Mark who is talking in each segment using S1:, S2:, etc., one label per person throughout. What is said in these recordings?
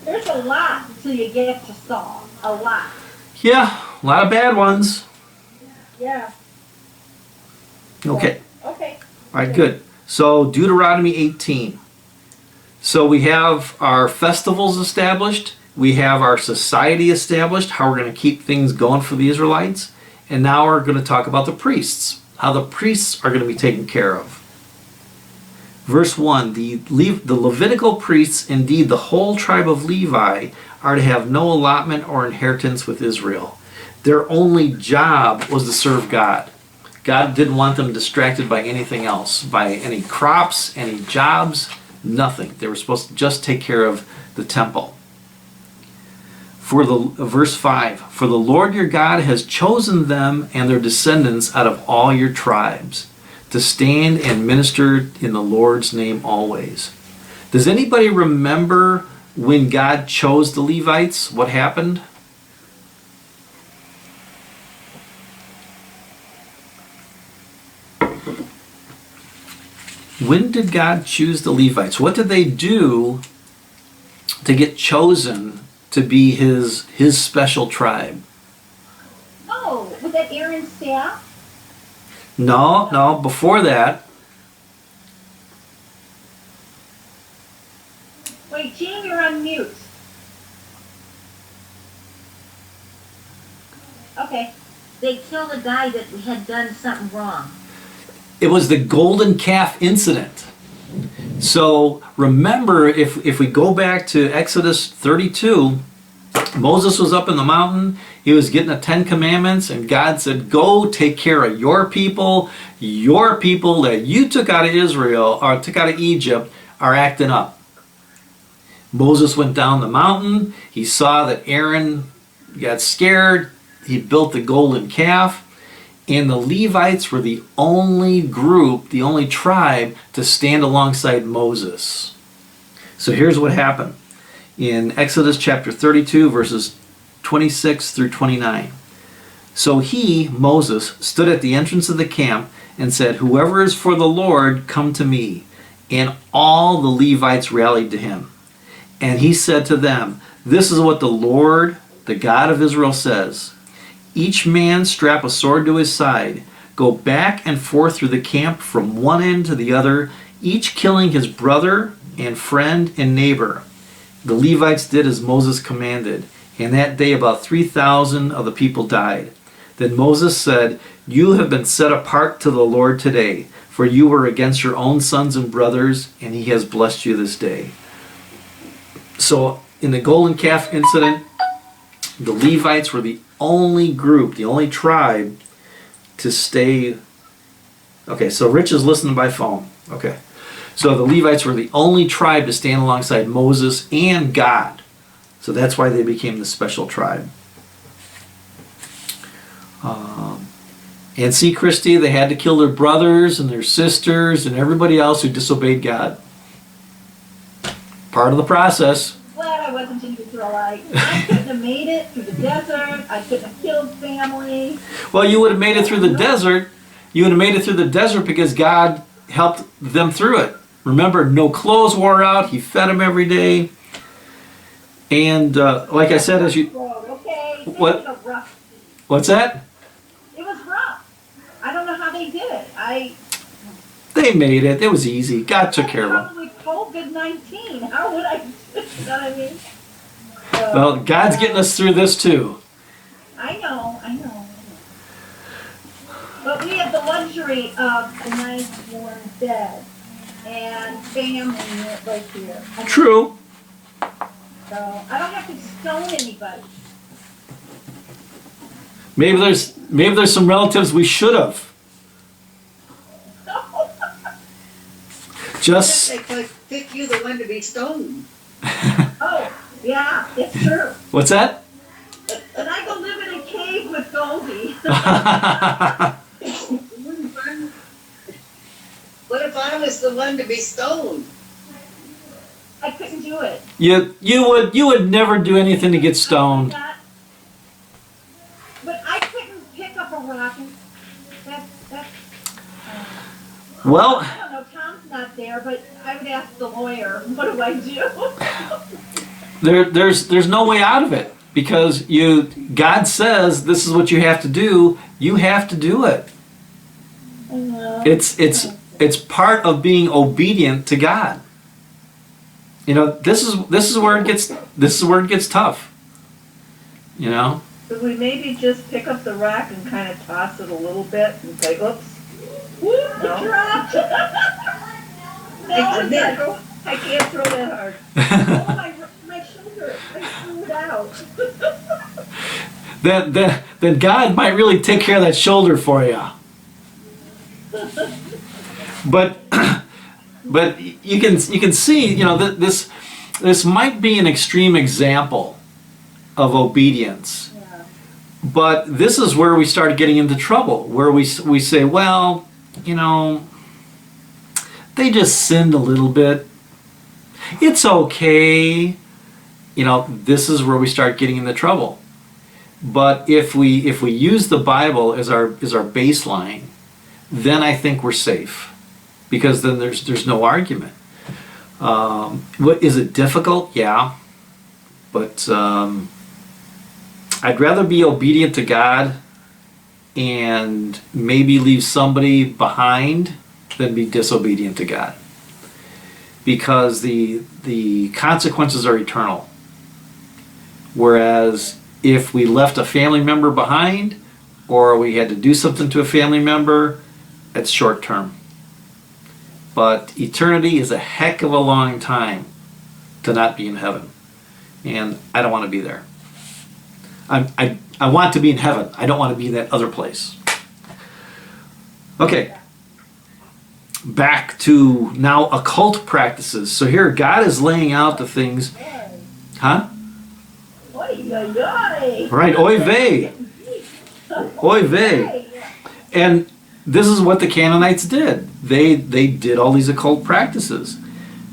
S1: There's a lot till you get to Saul. A lot.
S2: Yeah, a lot of bad ones.
S1: Yeah.
S2: Okay.
S1: Okay.
S2: All right, good. So Deuteronomy 18. So we have our festivals established. We have our society established, how we're going to keep things going for the Israelites. And now we're going to talk about the priests, how the priests are going to be taken care of. Verse 1, the Levitical priests, indeed the whole tribe of Levi, are to have no allotment or inheritance with Israel. Their only job was to serve God. God didn't want them distracted by anything else, by any crops, any jobs, nothing. They were supposed to just take care of the temple. Verse 5, for the Lord your God has chosen them and their descendants out of all your tribes to stand and minister in the Lord's name always. Does anybody remember when God chose the Levites? What happened? When did God choose the Levites? What did they do to get chosen to be his special tribe?
S1: Oh, was that Aaron's staff?
S2: No, before that.
S1: Wait, Gene, you're on mute. Okay.
S3: They killed a guy that had done something wrong.
S2: It was the golden calf incident. So remember, if we go back to Exodus 32, Moses was up in the mountain. He was getting the 10 Commandments, and God said, go take care of your people that you took out of Israel, or took out of Egypt, are acting up. Moses went down the mountain. He saw that Aaron got scared. He built the golden calf. And the Levites were the only group, the only tribe to stand alongside Moses. So here's what happened. In Exodus chapter 32, verses 26 through 29. So he, Moses, stood at the entrance of the camp and said, whoever is for the Lord, come to me. And all the Levites rallied to him. And he said to them, this is what the Lord, the God of Israel, says. Each man strap a sword to his side. Go back and forth through the camp from one end to the other, each killing his brother and friend and neighbor. The Levites did as Moses commanded, and that day about 3,000 of the people died. Then Moses said, you have been set apart to the Lord today, for you were against your own sons and brothers, and he has blessed you this day. So in the golden calf incident, the Levites were the only group, the only tribe to stay. Okay, so Rich is listening by phone. Okay. So the Levites were the only tribe to stand alongside Moses and God. So that's why they became the special tribe. And see, Christy, they had to kill their brothers and their sisters and everybody else who disobeyed God. Part of the process.
S1: Glad I wasn't an Israelite. I couldn't have made it through the desert. I couldn't have killed family.
S2: Well, you would have made it through the desert. You would have made it through the desert because God helped them through it. Remember, no clothes wore out. He fed them every day. And like I said, as you...
S1: Okay.
S2: What? What's that?
S1: It was rough. I don't know how they did it.
S2: They made it. It was easy. God took care of them.
S1: Probably COVID-19. How would I... You know what I mean?
S2: Well, God's getting us through this too.
S1: I know. But we have the luxury of a nice warm bed and family right here.
S2: True.
S1: So I don't have to stone anybody.
S2: Maybe there's some relatives we should have. Just...
S4: They could pick you the one to be stoned.
S1: Oh, yeah, it's true.
S2: What's that?
S1: And I go live in a cave with Goldie.
S4: What if I was the one to be stoned?
S1: I couldn't do it.
S2: You would never do anything to get stoned.
S1: But I couldn't pick up a rock.
S2: Well,
S1: I don't know, Tom's not there, but I would ask the lawyer, what do I do?
S2: there's no way out of it, because God says this is what you have to do. You have to do it. It's part of being obedient to God. You know, this is where it gets tough. You know.
S5: Could we maybe just pick up the rock and kind of toss it a little bit and say, oops? No?
S1: Dropped.
S5: I can't throw that hard.
S1: Oh, my shoulder. I threw it out.
S2: Then God might really take care of that shoulder for you. But you can see, you know, that this might be an extreme example of obedience.
S1: Yeah.
S2: But this is where we start getting into trouble, where we say, well, you know, they just sinned a little bit. It's okay. You know, this is where we start getting into trouble. But if we use the Bible as our baseline, then I think we're safe, because then there's no argument. What is it difficult? Yeah, but I'd rather be obedient to God and maybe leave somebody behind than be disobedient to God, because the consequences are eternal. Whereas if we left a family member behind, or we had to do something to a family member, it's short term. But eternity is a heck of a long time to not be in heaven. And I don't want to be there. I want to be in heaven. I don't want to be in that other place. Okay. Back to now occult practices. So here God is laying out the things. Huh?
S1: Oy, oy, oy.
S2: Right, oy vey. Oy vey. And this is what the Canaanites did. They did all these occult practices.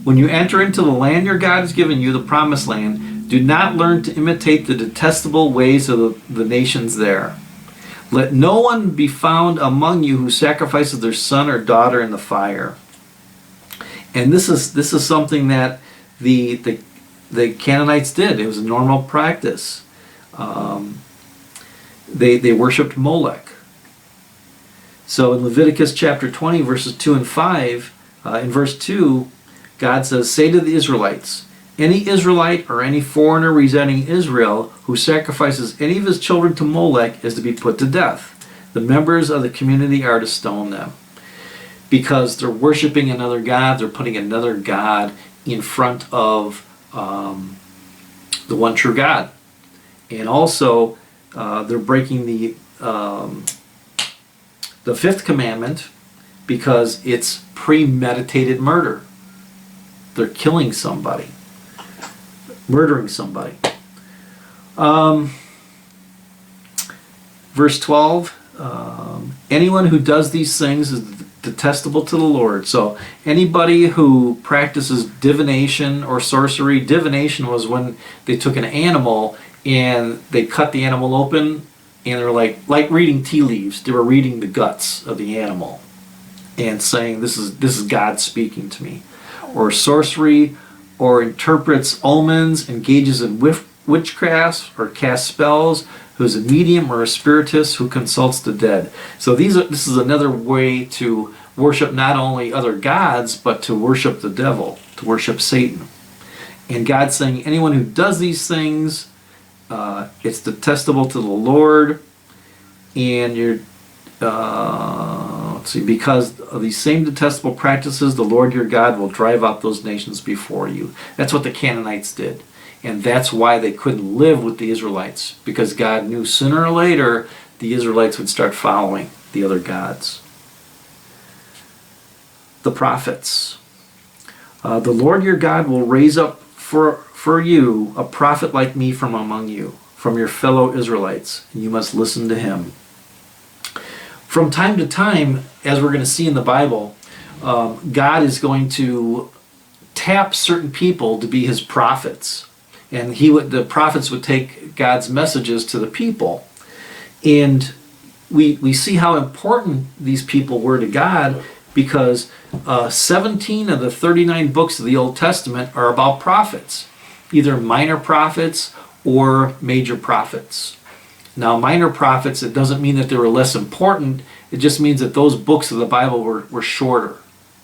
S2: When you enter into the land your God has given you, the promised land, do not learn to imitate the detestable ways of the nations there. Let no one be found among you who sacrifices their son or daughter in the fire. And this is something that the Canaanites did. It was a normal practice. They worshipped Molech. So in Leviticus chapter 20, verses 2 and 5, in verse 2, God says, "Say to the Israelites, any Israelite or any foreigner residing in Israel who sacrifices any of his children to Molech is to be put to death. The members of the community are to stone them." Because they're worshiping another god, they're putting another god in front of the one true God. And also, they're breaking the fifth commandment, because it's premeditated murder. They're killing somebody, murdering somebody. Verse 12, anyone who does these things is detestable to the Lord. So anybody who practices divination or sorcery, divination was when they took an animal and they cut the animal open, and they're like reading tea leaves. They were reading the guts of the animal and saying, this is God speaking to me. Or sorcery, or interprets omens, engages in witchcraft, or casts spells, who is a medium or a spiritist who consults the dead. So this is another way to worship not only other gods, but to worship the devil, to worship Satan. And God's saying, anyone who does these things, it's detestable to the Lord, and you're because of these same detestable practices, the Lord your God will drive out those nations before you. That's what the Canaanites did. And that's why they couldn't live with the Israelites, because God knew sooner or later the Israelites would start following the other gods. The prophets. The Lord your God will raise up for you a prophet like me from among you, from your fellow Israelites, and you must listen to him. From time to time, as we're going to see in the Bible, God is going to tap certain people to be his prophets. And the prophets would take God's messages to the people. And we see how important these people were to God, because 17 of the 39 books of the Old Testament are about prophets. either minor prophets or major prophets. Now, minor prophets, it doesn't mean that they were less important. It just means that those books of the Bible were shorter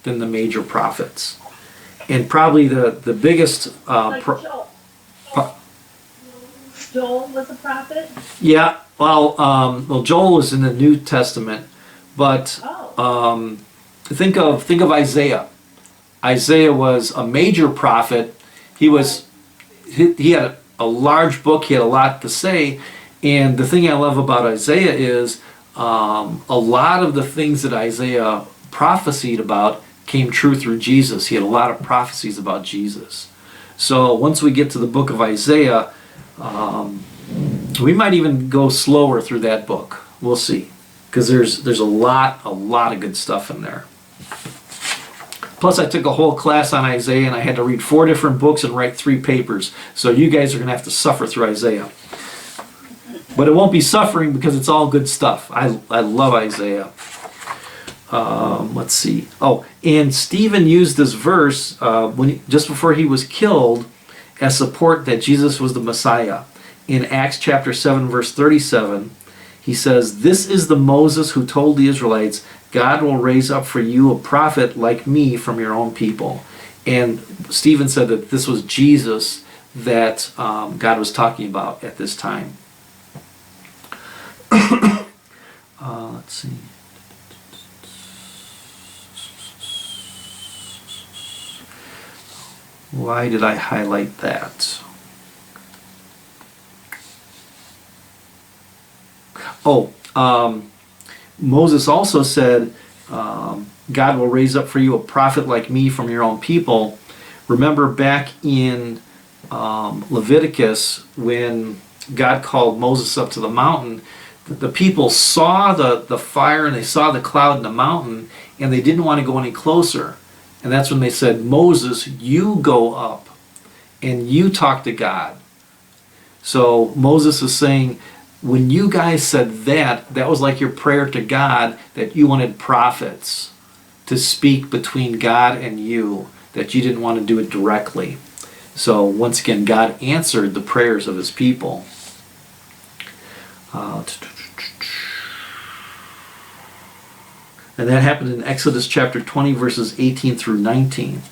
S2: than the major prophets. And probably the biggest...
S1: Like Joel. Joel was a prophet?
S2: Yeah, well, Joel was in the New Testament, but
S1: Oh.
S2: think of Isaiah. Isaiah was a major prophet. He had a large book. He had a lot to say, and the thing I love about Isaiah is a lot of the things that Isaiah prophesied about came true through Jesus. He had a lot of prophecies about Jesus. So once we get to the book of Isaiah, we might even go slower through that book. We'll see, because there's a lot of good stuff in there. Plus, I took a whole class on Isaiah, and I had to read 4 different books and write 3 papers. So you guys are going to have to suffer through Isaiah. But it won't be suffering because it's all good stuff. I love Isaiah. Let's see. Oh, and Stephen used this verse just before he was killed as support that Jesus was the Messiah. In Acts chapter 7, verse 37, he says, "This is the Moses who told the Israelites, God will raise up for you a prophet like me from your own people." And Stephen said that this was Jesus that God was talking about at this time. Let's see. Why did I highlight that? Moses also said, God will raise up for you a prophet like me from your own people. Remember back in Leviticus when God called Moses up to the mountain, the people saw the fire and they saw the cloud in the mountain, and they didn't want to go any closer. And that's when they said, Moses, you go up and you talk to God. So Moses is saying, when you guys said that was like your prayer to God, that you wanted prophets to speak between God and you, that you didn't want to do it directly. So once again, God answered the prayers of his people. And that happened in Exodus chapter 20, verses 18 through 19.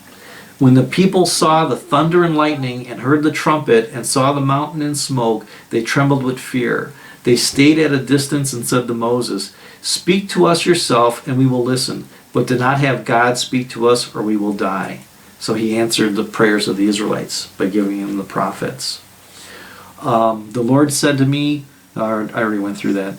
S2: When the people saw the thunder and lightning and heard the trumpet and saw the mountain in smoke, they trembled with fear. They stayed at a distance and said to Moses, "Speak to us yourself and we will listen, but do not have God speak to us or we will die." So he answered the prayers of the Israelites by giving them the prophets. The Lord said to me, I already went through that.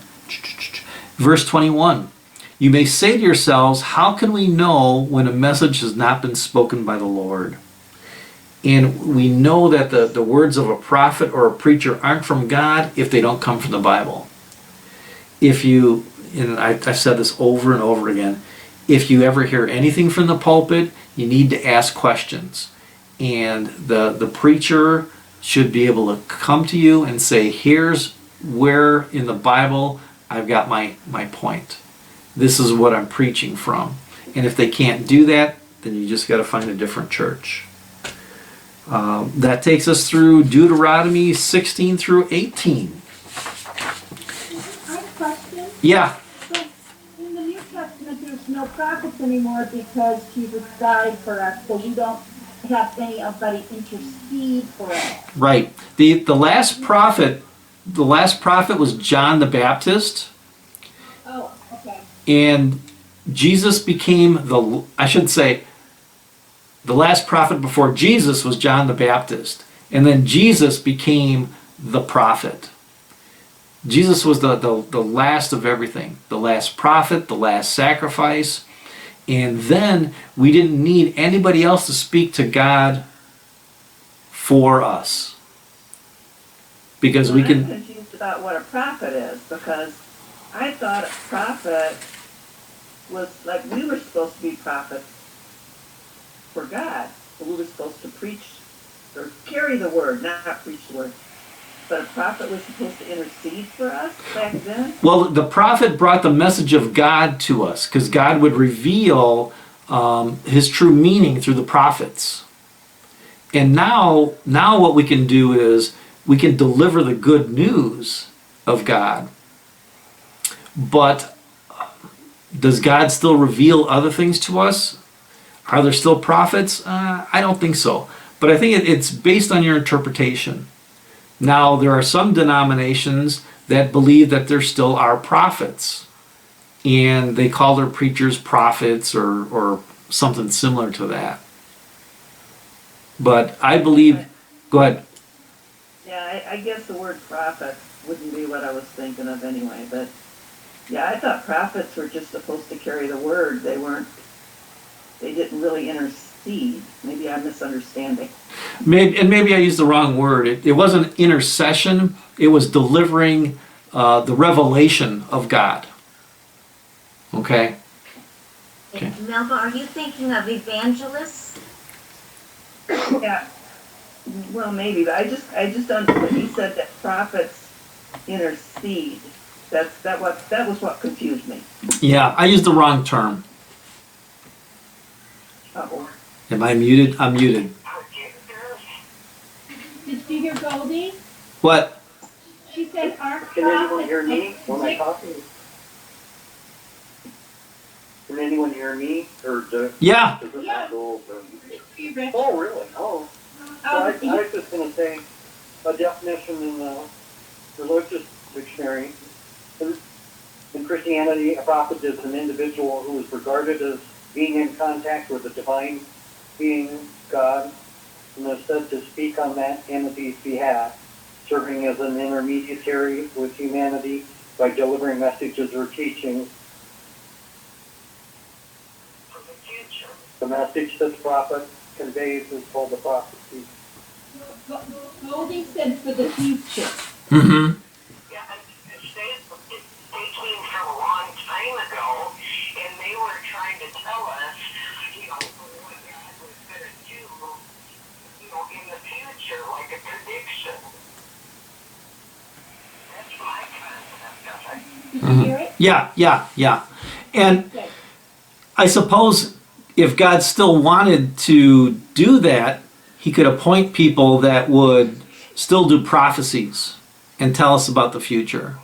S2: Verse 21. You may say to yourselves, how can we know when a message has not been spoken by the Lord? And we know that the words of a prophet or a preacher aren't from God if they don't come from the Bible. And I've said this over and over again, if you ever hear anything from the pulpit, you need to ask questions. And the preacher should be able to come to you and say, here's where in the Bible I've got my point. This is what I'm preaching from. And if they can't do that, then you just got to find a different church. That takes us through Deuteronomy 16 through 18.
S1: I have a question.
S2: Yeah.
S1: So, in the New Testament, there's no prophets anymore because Jesus died for us, so we don't have anybody intercede for us.
S2: Right. The last prophet was John the Baptist.
S1: Oh, okay.
S2: And Jesus became the last prophet before Jesus was John the Baptist. And then Jesus became the prophet. Jesus was the last of everything. The last prophet, the last sacrifice. And then we didn't need anybody else to speak to God for us. Because we can...
S5: I'm confused about what a prophet is, because I thought a prophet was like we were supposed to be prophets for God. So we were supposed to preach or carry the word, not preach the word. But a prophet was supposed to intercede for us back then?
S2: Well, the prophet brought the message of God to us because God would reveal his true meaning through the prophets. And now what we can do is we can deliver the good news of God. But does God still reveal other things to us? Are there still prophets? I don't think so. But I think it's based on your interpretation. Now, there are some denominations that believe that there still are prophets. And they call their preachers prophets or something similar to that. But I believe, go ahead.
S5: Yeah, I guess the word prophet wouldn't be what I was thinking of anyway, but yeah, I thought prophets were just supposed to carry the word. They didn't really intercede. Maybe I'm misunderstanding.
S2: Maybe I used the wrong word. It wasn't intercession. It was delivering the revelation of God. Okay? Okay.
S3: Melba, are you thinking of evangelists?
S5: Yeah. Well, maybe, but I just don't. When he said that prophets intercede, that was what confused me.
S2: Yeah, I used the wrong term.
S5: Uh-oh.
S2: Am I muted? I'm muted.
S1: Did you hear Goldie?
S2: What?
S1: She said our
S6: Can anyone hear me
S1: prophets.
S6: when I talk? Can anyone hear me? Or
S2: Yeah.
S6: does this
S1: Yeah.
S6: not go over?
S1: Rich.
S6: Oh, really? Oh. Well, I was just going to say a definition in the religious dictionary. In Christianity, a prophet is an individual who is regarded as being in contact with the divine being, God, and is said to speak on that entity's behalf, serving as an intermediary with humanity by delivering messages or teachings. The message that the prophet conveys is called the prophecy.
S1: Goldie said for the future.
S2: Mm-hmm.
S7: Yeah, they came from a long time ago, and they were trying to tell us, what God was going to do, in the future, like a prediction. That's my concept of it.
S1: Did you hear it?
S2: Yeah. And
S1: Okay.
S2: I suppose if God still wanted to do that, he could appoint people that would still do prophecies and tell us about the future.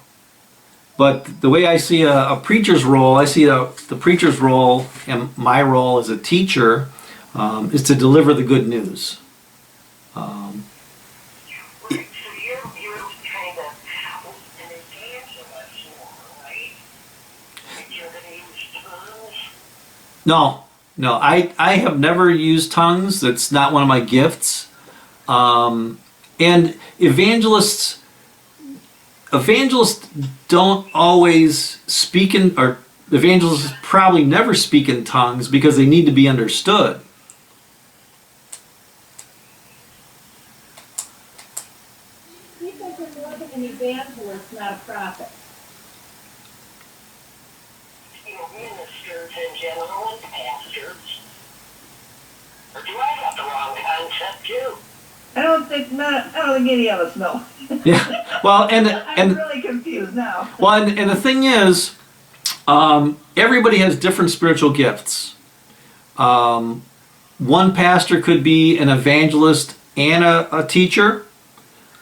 S2: But the way I see a preacher's role, I see the preacher's role and my role as a teacher is to deliver the good news.
S7: Right, so you're kind of an evangelist more, right? Like you're going to use tongues?
S2: No, I have never used tongues. That's not one of my gifts. And evangelists don't always speak in, or evangelists probably never speak in tongues because they need to be understood.
S1: He said that more than an evangelist, not a prophet.
S7: Ministers in general and pastors. Or do I have the wrong concept too?
S5: I don't think any of us know.
S2: Yeah. Well,
S5: I'm
S2: and
S5: really confused now.
S2: well, and the thing is, everybody has different spiritual gifts. One pastor could be an evangelist and a teacher.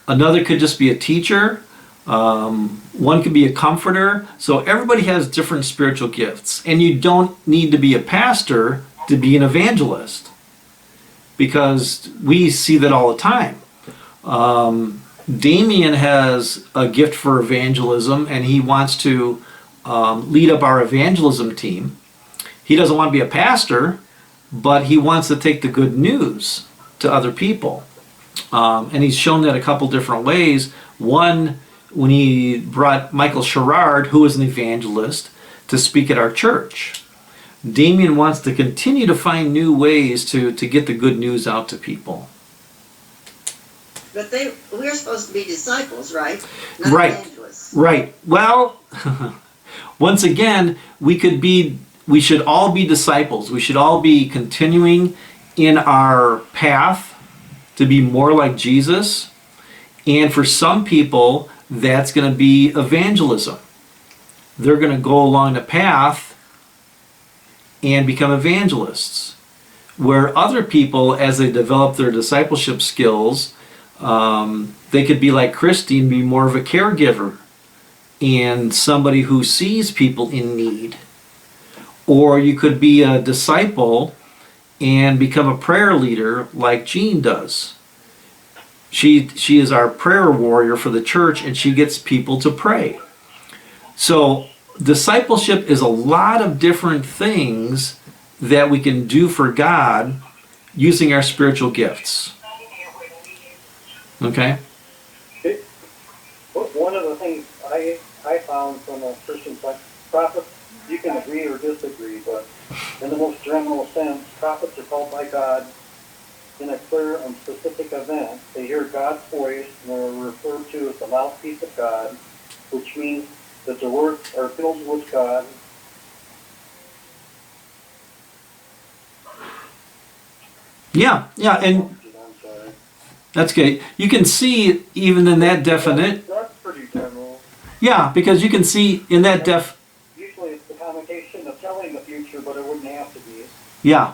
S2: Another could just be a teacher. One could be a comforter. So everybody has different spiritual gifts. And you don't need to be a pastor to be an evangelist, because we see that all the time. Damien has a gift for evangelism, and he wants to lead up our evangelism team. He doesn't want to be a pastor, but he wants to take the good news to other people. And he's shown that a couple different ways. One, when he brought Michael Sherrard, who is an evangelist, to speak at our church. Damien wants to continue to find new ways to get the good news out to people.
S4: But we're supposed to be disciples, right? Not
S2: Right.
S4: evangelists.
S2: Right. Well, once again, we should all be disciples. We should all be continuing in our path to be more like Jesus. And for some people, that's going to be evangelism. They're going to go along the path and become evangelists. where other people, as they develop their discipleship skills, they could be like Christy and be more of a caregiver and somebody who sees people in need. Or you could be a disciple and become a prayer leader like Jean does. She is our prayer warrior for the church, and she gets people to pray. So discipleship is a lot of different things that we can do for God using our spiritual gifts. Okay?
S6: One of the things I found from a Christian prophet, you can agree or disagree, but in the most general sense, prophets are called by God in a clear and specific event. They hear God's voice and are referred to as the mouthpiece of God, which means that the words are filled with God.
S2: Yeah, and
S6: I'm sorry.
S2: that's good. You can see even in that definition.
S6: That's pretty general.
S2: Yeah, because you can see in that
S6: Usually it's the connotation of telling the future, but it wouldn't have to be.
S2: Yeah.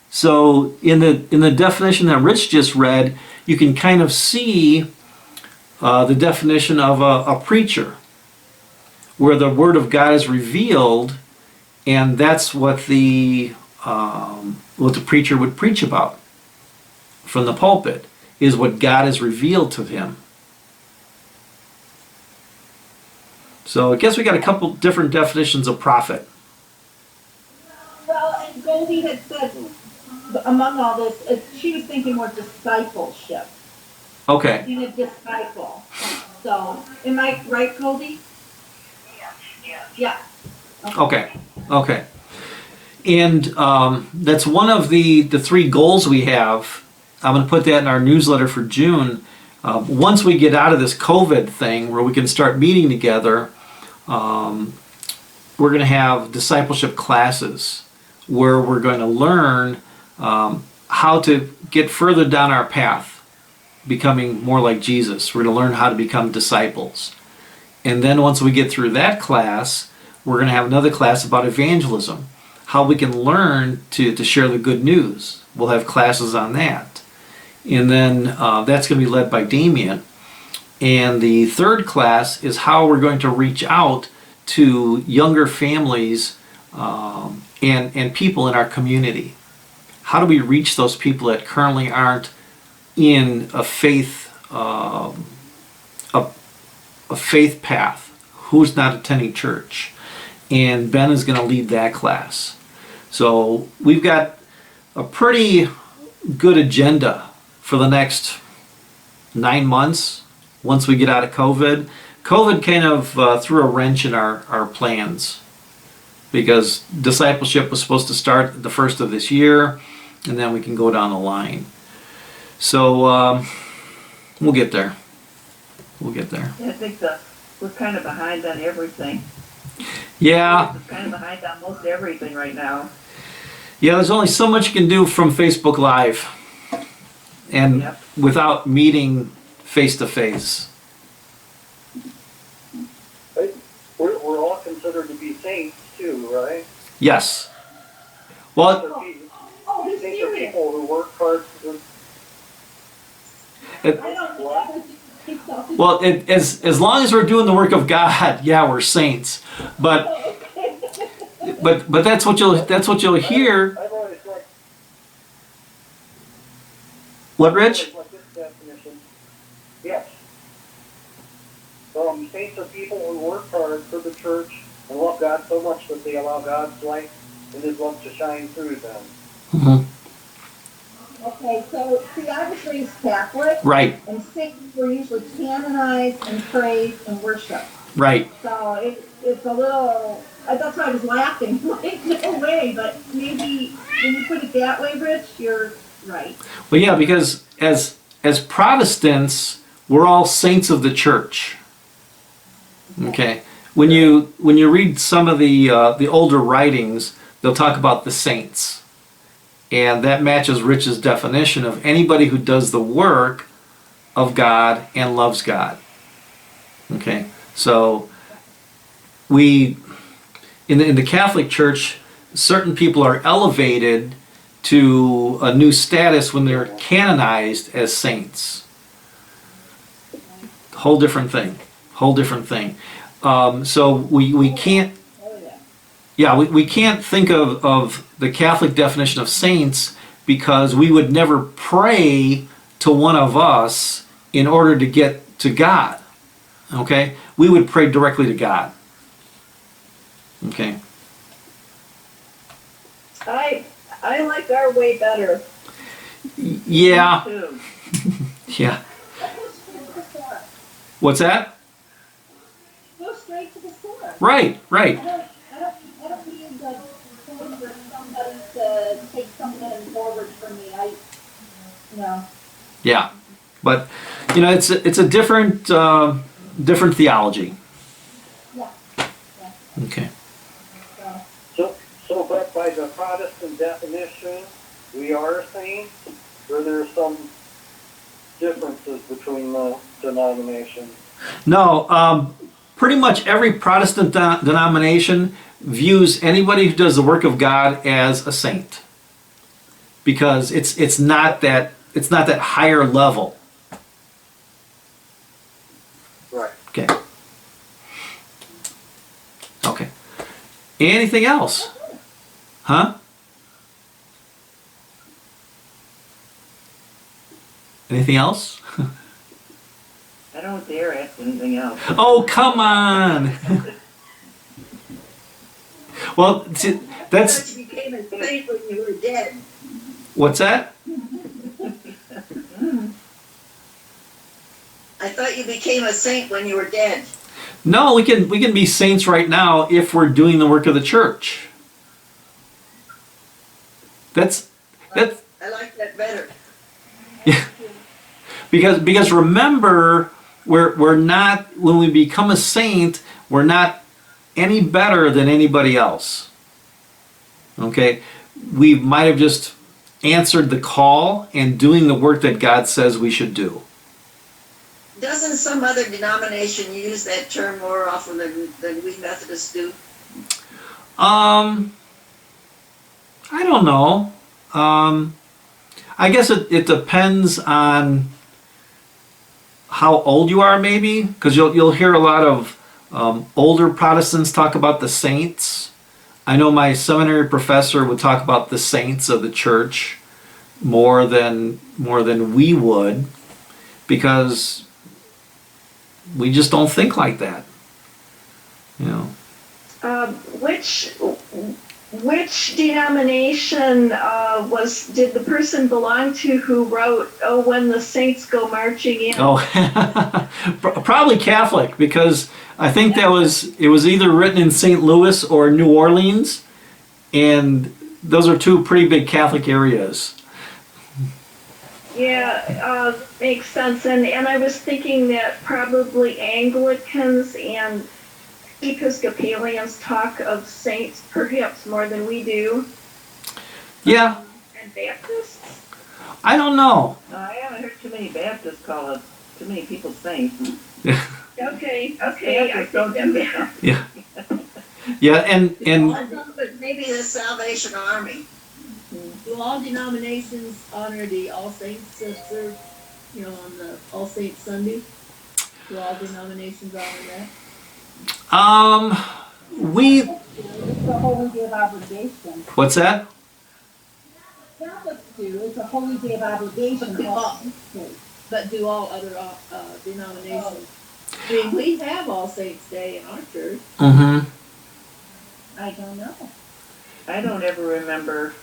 S2: So in the definition that Rich just read, you can kind of see the definition of a preacher, where the Word of God is revealed, and that's what the preacher would preach about from the pulpit, is what God has revealed to him. So I guess we got a couple different definitions of prophet.
S1: Well, and Goldie had said, among all this, she was thinking more discipleship.
S2: Okay.
S1: Being a disciple. So, am I right, Goldie? Yeah.
S2: Okay. And that's one of the three goals we have. I'm going to put that in our newsletter for June. Once we get out of this COVID thing where we can start meeting together, we're going to have discipleship classes where we're going to learn how to get further down our path, becoming more like Jesus. We're going to learn how to become disciples. And then once we get through that class, we're going to have another class about evangelism, how we can learn to share the good news. We'll have classes on that. And then that's going to be led by Damien. And the third class is how we're going to reach out to younger families and people in our community. How do we reach those people that currently aren't in a faith path, who's not attending church? And Ben is going to lead that class. So we've got a pretty good agenda for the next 9 months once we get out of COVID. COVID kind of threw a wrench in our plans because discipleship was supposed to start the first of this year, and then we can go down the line. So we'll get there. We'll get there.
S5: I think we're kind of behind on everything.
S2: Yeah.
S5: We're kind of behind on most everything right now.
S2: Yeah, there's only so much you can do from Facebook Live and
S5: Yep.
S2: without meeting face to face.
S6: We're all considered to be saints too, right?
S2: Yes. Well,
S1: Oh, he's
S6: Saints are
S1: serious.
S6: people who work hard.
S1: I don't
S2: well, as long as we're doing the work of God, yeah, we're saints. But that's what you'll hear.
S6: I've always liked
S2: What, Rich?
S6: this definition. Yes. Saints are people who work hard for the church and love God so much that they allow God's light and His love to shine through them.
S2: Mm-hmm.
S1: Okay, so see, I was raised Catholic.
S2: Right.
S1: And saints were usually canonized and praised and worshipped.
S2: Right.
S1: So it's a little, that's why I was laughing, like, no way, but maybe when you put it that way, Rich, you're right.
S2: Well, yeah, because as Protestants, we're all saints of the church. Okay. When you read some of the older writings, they'll talk about the saints, and that matches Rich's definition of anybody who does the work of God and loves God. Okay. So we in the Catholic Church, certain people are elevated to a new status when they're canonized as saints. Whole different thing. Whole different thing. So we can't, yeah, we can't think of the Catholic definition of saints because we would never pray to one of us in order to get to God. Okay? We would pray directly to God. Okay?
S5: I like our way better.
S2: Yeah.
S5: Too.
S2: Yeah. What's that?
S1: Go straight to the source.
S2: Right, right.
S1: I don't need the phone for somebody to take something forward for me.
S2: Yeah. But, you know, it's a different different theology.
S1: Yeah.
S2: Okay.
S6: So, but by the Protestant definition, we are saints, or there's some differences between the denominations?
S2: No, pretty much every Protestant denomination views anybody who does the work of God as a saint, because it's not that higher level.
S6: Right.
S2: Okay. Okay. Anything else? Huh? Anything else?
S5: I don't dare ask anything else.
S2: Oh, come on. Well, see,
S4: I
S2: that's
S4: thought you became a saint when you were dead.
S2: what's that?
S4: I thought you became a saint when you were dead.
S2: No, we can be saints right now if we're doing the work of the church. That's
S4: I like that better.
S2: yeah. Because remember, we're not, when we become a saint, we're not any better than anybody else. Okay? We might have just answered the call and doing the work that God says we should do.
S4: Doesn't some other denomination use that term more often than we Methodists do?
S2: I don't know. I guess it depends on how old you are, maybe, because you'll hear a lot of older Protestants talk about the saints. I know my seminary professor would talk about the saints of the church more than we would, because we just don't think like that. You know.
S8: Which denomination did the person belong to who wrote, "Oh, when the saints go marching in"?
S2: Oh, probably Catholic, because I think it was either written in St. Louis or New Orleans, and those are two pretty big Catholic areas.
S8: Yeah, makes sense. And I was thinking that probably Anglicans and Episcopalians talk of saints perhaps more than we do.
S2: Yeah,
S8: And Baptists?
S2: I don't know.
S5: No, I haven't heard too many Baptists call it, too many people saints.
S8: Okay, I
S5: Baptists don't do
S8: think
S5: that.
S2: Yeah, yeah, and
S4: But maybe the Salvation Army.
S9: Do all denominations honor the All Saints serve, on the All Saints Sunday? Do all denominations honor that?
S2: we.
S1: It's a holy day of obligation.
S2: What's that?
S1: Catholics do. It's a holy day of obligation.
S9: But do all other denominations? I mean, we have All Saints Day in our church.
S2: Mm-hmm.
S1: I don't know.
S5: I don't ever remember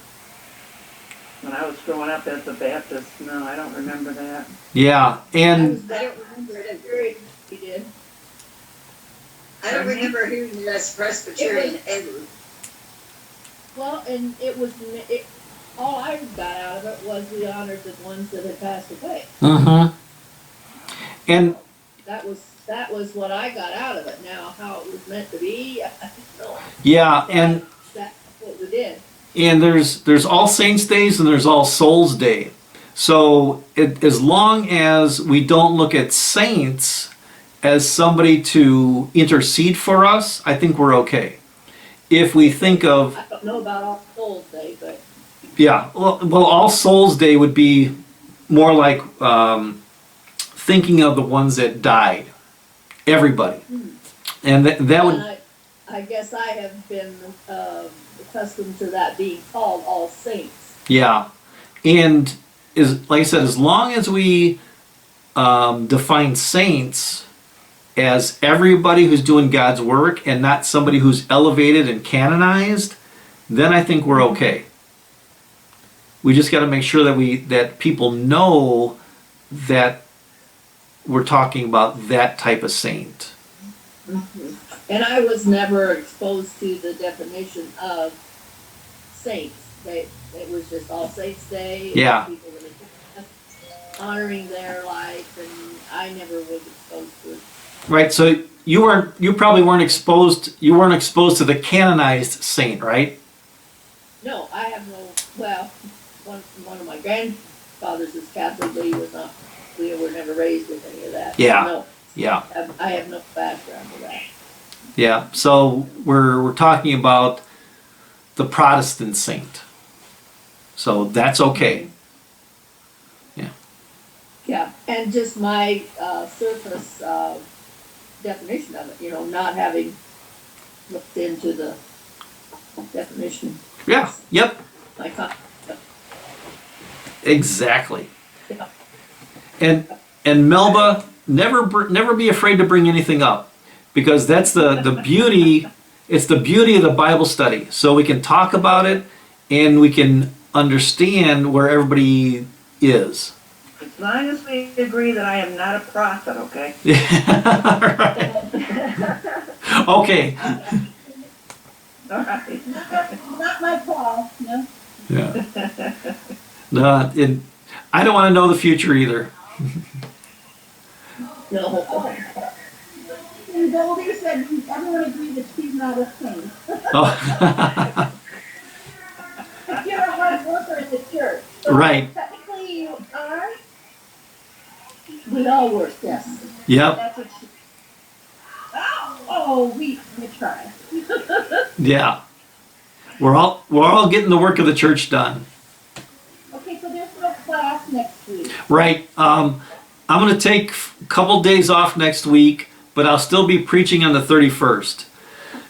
S5: when I was growing up as a Baptist. No, I don't remember that.
S2: Yeah, and
S4: I don't remember it.
S9: We did.
S4: I don't remember hearing it as Presbyterian ever.
S9: Well, and all I got out of it was we honored the ones that had passed away.
S2: mm-hmm. And
S9: That was what I got out of it. Now, how it was meant to be, I don't know.
S2: yeah, and
S9: That's what we did.
S2: And there's All Saints Days and there's All Souls Day. So as long as we don't look at saints as somebody to intercede for us, I think we're okay. If we think of,
S9: I don't know about All Souls Day, but
S2: Yeah, well, All Souls Day would be more like thinking of the ones that died. Everybody. And that would,
S9: And I guess I have been accustomed to that being called All Saints.
S2: yeah. And like I said, as long as we define saints as everybody who's doing God's work and not somebody who's elevated and canonized, then I think we're okay. We just got to make sure that people know that we're talking about that type of saint.
S9: And I was never exposed to the definition of saints. It was just All Saints Day.
S2: Yeah.
S9: And people were honoring their life, and I never was exposed to it.
S2: Right. So you probably weren't exposed. You weren't exposed to the canonized saint, right?
S9: No, I have no. Well, one of my grandfathers is Catholic, but he was not. We were never raised with any of that.
S2: Yeah.
S9: No,
S2: Yeah.
S9: I have no background to that.
S2: Yeah. So we're talking about the Protestant saint. So that's okay.
S9: Yeah, and just my surface definition of it, not having looked into the definition.
S2: Yeah. Yep.
S9: My
S2: Exactly.
S9: Yeah.
S2: And Melba, never be afraid to bring anything up, because that's the beauty. It's the beauty of the Bible study. So we can talk about it and we can understand where everybody is.
S5: As long as we agree that I am not a prophet, okay?
S2: Okay.
S5: All right.
S1: Not my call, no.
S2: Yeah. No, I don't want to know the future either.
S9: no.
S1: And Goldie said everyone agreed that she's not a saint.
S2: Oh.
S1: But you're a hard worker in the church. So
S2: Right.
S1: technically you are.
S9: We all work, yes.
S2: Yep.
S1: That's what she. Oh, we try.
S2: Yeah. We're all getting the work of the church done.
S1: Okay, so there's no class next week.
S2: Right. I'm going to take a couple days off next week, but I'll still be preaching on the 31st.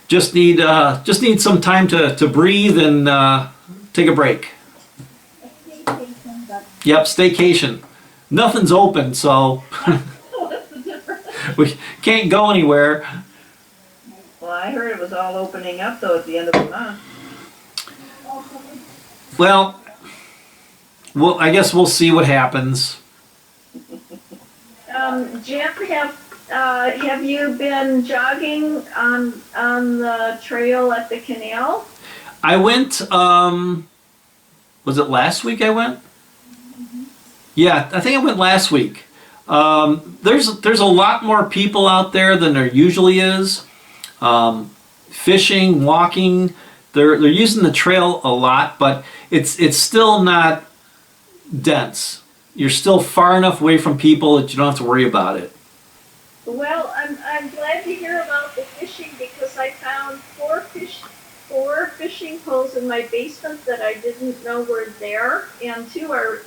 S2: Just need some time to breathe and take a break.
S1: Staycation, but
S2: Yep, staycation. Nothing's open, so
S1: what's the difference?
S2: we can't go anywhere.
S5: Well, I heard it was all opening up though at the end of the month.
S2: Well, I guess we'll see what happens.
S8: Jim, have you been jogging on the trail at the canal?
S2: I went, was it last week I went? Yeah, I think I went last week. There's a lot more people out there than there usually is. Fishing, walking, they're using the trail a lot, but it's still not dense. You're still far enough away from people that you don't have to worry about it.
S8: Well, I'm glad to hear about the fishing because I found four fishing poles in my basement that I didn't know were there, and two are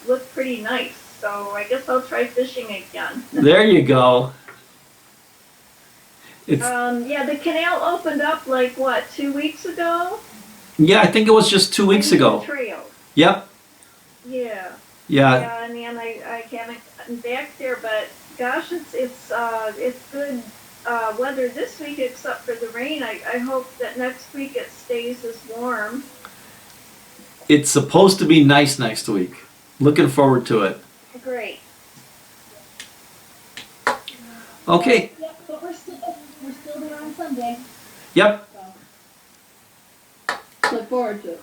S8: look pretty nice. So I guess I'll try fishing again.
S2: There you go. It's
S8: Yeah, the canal opened up 2 weeks ago?
S2: yeah, I think it was just 2 weeks ago.
S8: The trail.
S2: Yep.
S8: Yeah.
S2: Yeah.
S8: Yeah, and I haven't gotten back there, but gosh, it's good weather this week except for the rain. I hope that next week it stays as warm.
S2: It's supposed to be nice next week. Looking forward to it.
S8: Great.
S2: Okay.
S1: Yep, but we're still there on Sunday.
S2: Yep.
S9: Look forward to it.